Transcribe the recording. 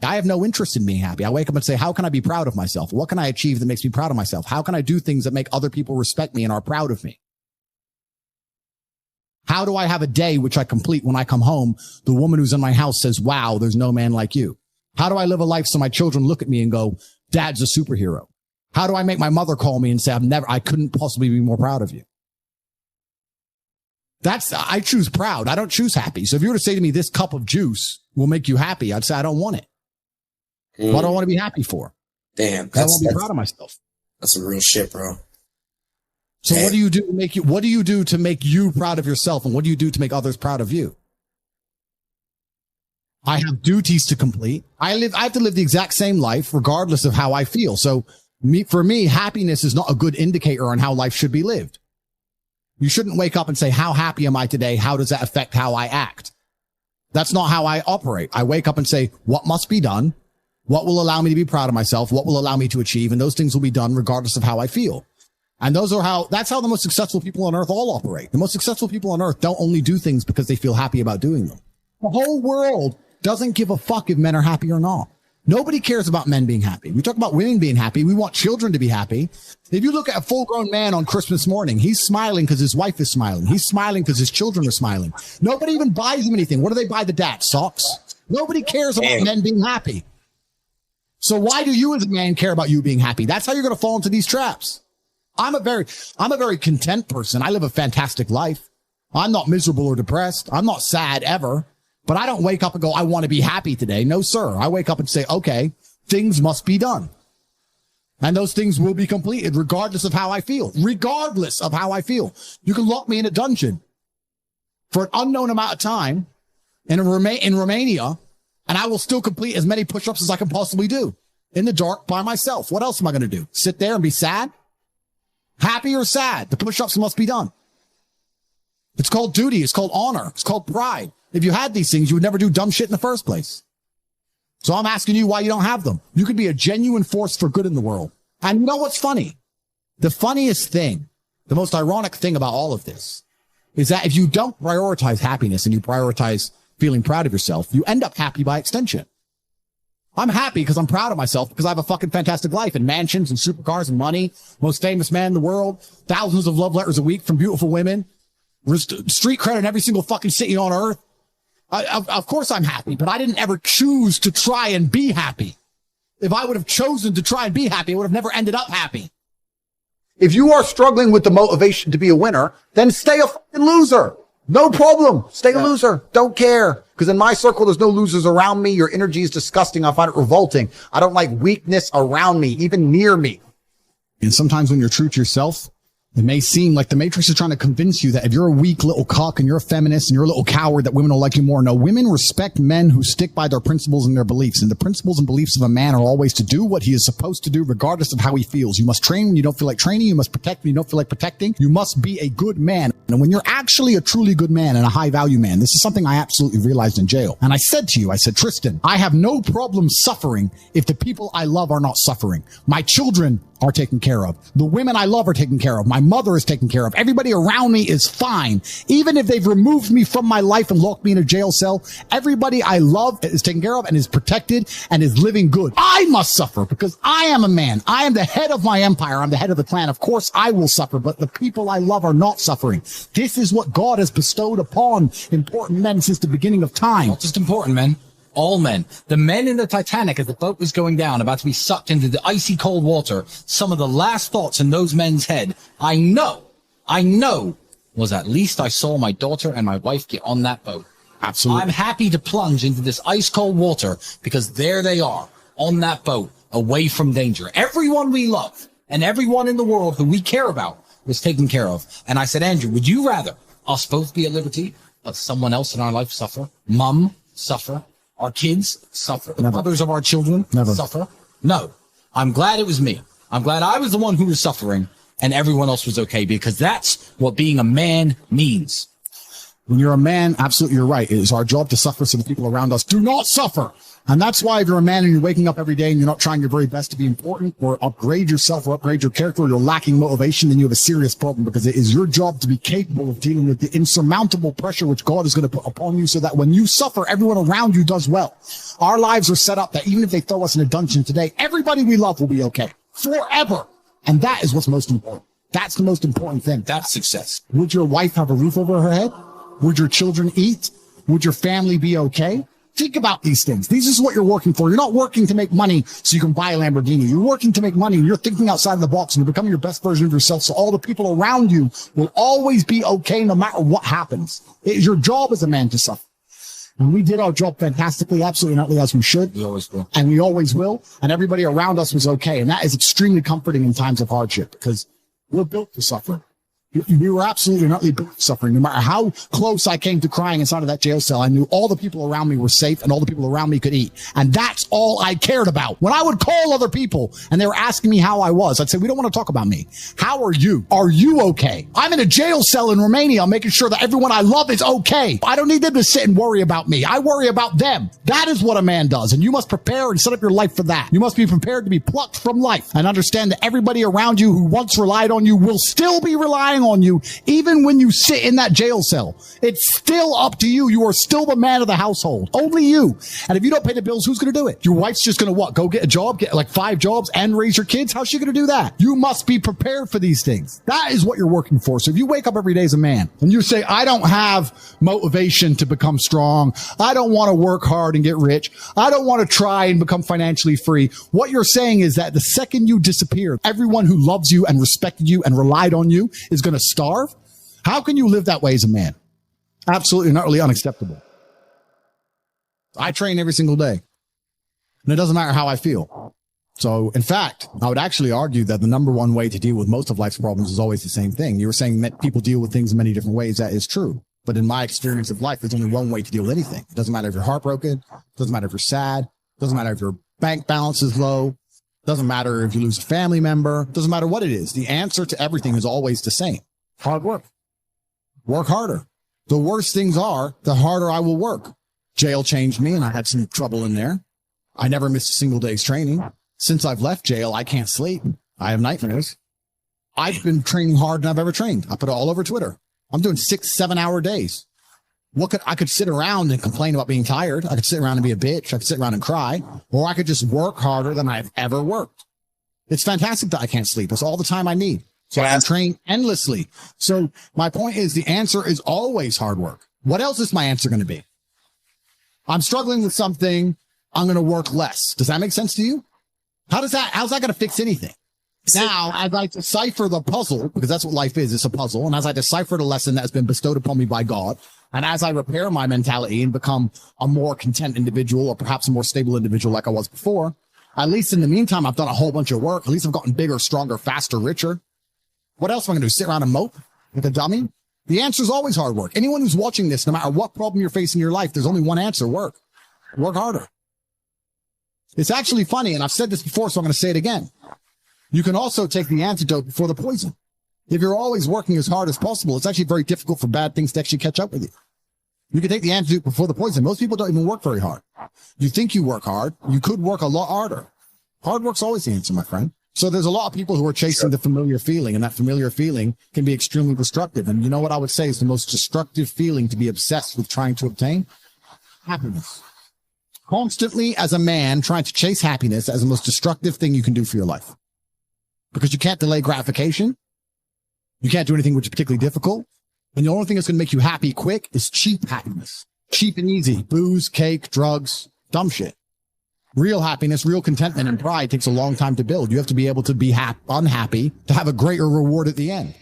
I have no interest in being happy. I wake up and say, how can I be proud of myself? What can I achieve that makes me proud of myself? How can I do things that make other people respect me and are proud of me? How do I have a day which I complete when I come home? The woman who's in my house says, wow, there's no man like you. How do I live a life so my children look at me and go, Dad's a superhero? How do I make my mother call me and say, I couldn't possibly be more proud of you? I choose proud. I don't choose happy. So if you were to say to me, this cup of juice will make you happy, I'd say, I don't want it. What do I want to be happy for? Damn. I want to be proud of myself. That's some real shit, bro. So what do you do to make you proud of yourself? And what do you do to make others proud of you? I have duties to complete. I have to live the exact same life regardless of how I feel. So for me, happiness is not a good indicator on how life should be lived. You shouldn't wake up and say, how happy am I today? How does that affect how I act? That's not how I operate. I wake up and say, what must be done? What will allow me to be proud of myself? What will allow me to achieve? And those things will be done regardless of how I feel. And that's how the most successful people on earth all operate. The most successful people on earth don't only do things because they feel happy about doing them. The whole world doesn't give a fuck if men are happy or not. Nobody cares about men being happy. We talk about women being happy. We want children to be happy. If you look at a full-grown man on Christmas morning, he's smiling because his wife is smiling. He's smiling because his children are smiling. Nobody even buys him anything. What do they buy the dad? Socks? Nobody cares about men being happy. So why do you as a man care about you being happy? That's how you're going to fall into these traps. I'm a very content person. I live a fantastic life. I'm not miserable or depressed. I'm not sad ever, but I don't wake up and go, I want to be happy today. No, sir. I wake up and say, okay, things must be done. And those things will be completed regardless of how I feel. Regardless of how I feel. You can lock me in a dungeon for an unknown amount of time in Romania, and I will still complete as many push-ups as I can possibly do in the dark by myself. What else am I going to do? Sit there and be sad? Happy or sad? The push-ups must be done. It's called duty. It's called honor. It's called pride. If you had these things, you would never do dumb shit in the first place. So I'm asking you why you don't have them. You could be a genuine force for good in the world. And you know what's funny? The funniest thing, the most ironic thing about all of this is that if you don't prioritize happiness and you prioritize feeling proud of yourself, you end up happy by extension. I'm happy because I'm proud of myself because I have a fucking fantastic life and mansions and supercars and money, most famous man in the world, thousands of love letters a week from beautiful women, street credit in every single fucking city on earth. Of course I'm happy, but I didn't ever choose to try and be happy. If I would have chosen to try and be happy, I would have never ended up happy. If you are struggling with the motivation to be a winner, then stay a fucking loser. No problem. Stay a loser. Don't care. Because in my circle, there's no losers around me. Your energy is disgusting. I find it revolting. I don't like weakness around me, even near me. And sometimes when you're true to yourself, it may seem like the Matrix is trying to convince you that if you're a weak little cock and you're a feminist and you're a little coward, that women will like you more. No, women respect men who stick by their principles and their beliefs. And the principles and beliefs of a man are always to do what he is supposed to do, regardless of how he feels. You must train when you don't feel like training. You must protect when you don't feel like protecting. You must be a good man. And when you're actually a truly good man and a high value man, this is something I absolutely realized in jail. And I said to you, I said, Tristan, I have no problem suffering if the people I love are not suffering. My children are taken care of. The women I love are taken care of. My mother is taken care of. Everybody around me is fine. Even if they've removed me from my life and locked me in a jail cell, everybody I love is taken care of and is protected and is living good. I must suffer because I am a man. I am the head of my empire. I'm the head of the clan. Of course I will suffer, but the people I love are not suffering. This is what God has bestowed upon important men since the beginning of time. Not just important men. All men. The men in the Titanic, as the boat was going down, about to be sucked into the icy cold water, some of the last thoughts in those men's head, I know, was at least I saw my daughter and my wife get on that boat. Absolutely. I'm happy to plunge into this ice cold water because there they are on that boat, away from danger. Everyone we love and everyone in the world who we care about was taken care of. And I said, Andrew, would you rather us both be at liberty, but someone else in our life suffer? Mum suffer? Our kids suffer. The mothers of our children suffer. No, I'm glad it was me. I'm glad I was the one who was suffering and everyone else was okay, because that's what being a man means. When you're a man, absolutely you're right. It is our job to suffer so the people around us do not suffer. And that's why if you're a man and you're waking up every day and you're not trying your very best to be important or upgrade yourself or upgrade your character, or you're lacking motivation, then you have a serious problem, because it is your job to be capable of dealing with the insurmountable pressure which God is going to put upon you so that when you suffer, everyone around you does well. Our lives are set up that even if they throw us in a dungeon today, everybody we love will be okay forever. And that is what's most important. That's the most important thing. That's success. Would your wife have a roof over her head? Would your children eat? Would your family be okay? Think about these things. This is what you're working for. You're not working to make money so you can buy a Lamborghini. You're working to make money. You're thinking outside the box and you're becoming your best version of yourself. So all the people around you will always be okay no matter what happens. It is your job as a man to suffer. And we did our job fantastically, absolutely not as we should. We always will. And we always will. And everybody around us was okay. And that is extremely comforting in times of hardship, because we're built to suffer. We were absolutely not built to suffering. No matter how close I came to crying inside of that jail cell, I knew all the people around me were safe and all the people around me could eat. And that's all I cared about. When I would call other people and they were asking me how I was, I'd say, we don't want to talk about me. How are you? Are you okay? I'm in a jail cell in Romania. I'm making sure that everyone I love is okay. I don't need them to sit and worry about me. I worry about them. That is what a man does. And you must prepare and set up your life for that. You must be prepared to be plucked from life and understand that everybody around you who once relied on you will still be relying on you, even when you sit in that jail cell. It's still up to you. You are still the man of the household. Only you. And if you don't pay the bills, who's going to do it? Your wife's just going to what? Go get a job, get like 5 jobs and raise your kids? How's she going to do that? You must be prepared for these things. That is what you're working for. So if you wake up every day as a man and you say, I don't have motivation to become strong. I don't want to work hard and get rich. I don't want to try and become financially free. What you're saying is that the second you disappear, everyone who loves you and respected you and relied on you is going to starve. How can you live that way as a man? Absolutely and utterly unacceptable. I train every single day, and it doesn't matter how I feel. So, in fact, I would actually argue that the number one way to deal with most of life's problems is always the same thing. You were saying that people deal with things in many different ways. That is true. But in my experience of life, there's only one way to deal with anything. It doesn't matter if you're heartbroken. It doesn't matter if you're sad. It doesn't matter if your bank balance is low. It doesn't matter if you lose a family member. It doesn't matter what it is. The answer to everything is always the same. Hard work. Work harder. The worse things are, the harder I will work. Jail changed me, and I had some trouble in there. I never missed a single day's training. Since I've left jail, I can't sleep. I have nightmares. I've been training harder than I've ever trained. I put it all over Twitter. I'm doing 6-7 hour days. I could sit around and complain about being tired. I could sit around and be a bitch. I could sit around and cry, or I could just work harder than I've ever worked. It's fantastic that I can't sleep. It's all the time I need. So I train endlessly. So my point is, the answer is always hard work. What else is my answer going to be? I'm struggling with something. I'm going to work less. Does that make sense to you? How's that going to fix anything? Now, as I decipher the puzzle, because that's what life is, it's a puzzle. And as I decipher the lesson that's been bestowed upon me by God, and as I repair my mentality and become a more content individual, or perhaps a more stable individual like I was before, at least in the meantime, I've done a whole bunch of work. At least I've gotten bigger, stronger, faster, richer. What else am I going to do? Sit around and mope like a dummy? The answer is always hard work. Anyone who's watching this, no matter what problem you're facing in your life, there's only one answer: work. Work harder. It's actually funny, and I've said this before, so I'm going to say it again. You can also take the antidote before the poison. If you're always working as hard as possible, it's actually very difficult for bad things to actually catch up with you. You can take the antidote before the poison. Most people don't even work very hard. You think you work hard. You could work a lot harder. Hard work's always the answer, my friend. So there's a lot of people who are chasing the familiar feeling, and that familiar feeling can be extremely destructive. And you know what I would say is the most destructive feeling to be obsessed with trying to obtain? Happiness. Constantly, as a man, trying to chase happiness as the most destructive thing you can do for your life. Because you can't delay gratification. You can't do anything which is particularly difficult. And the only thing that's going to make you happy quick is cheap happiness. Cheap and easy. Booze, cake, drugs, dumb shit. Real happiness, real contentment and pride takes a long time to build. You have to be able to be unhappy to have a greater reward at the end.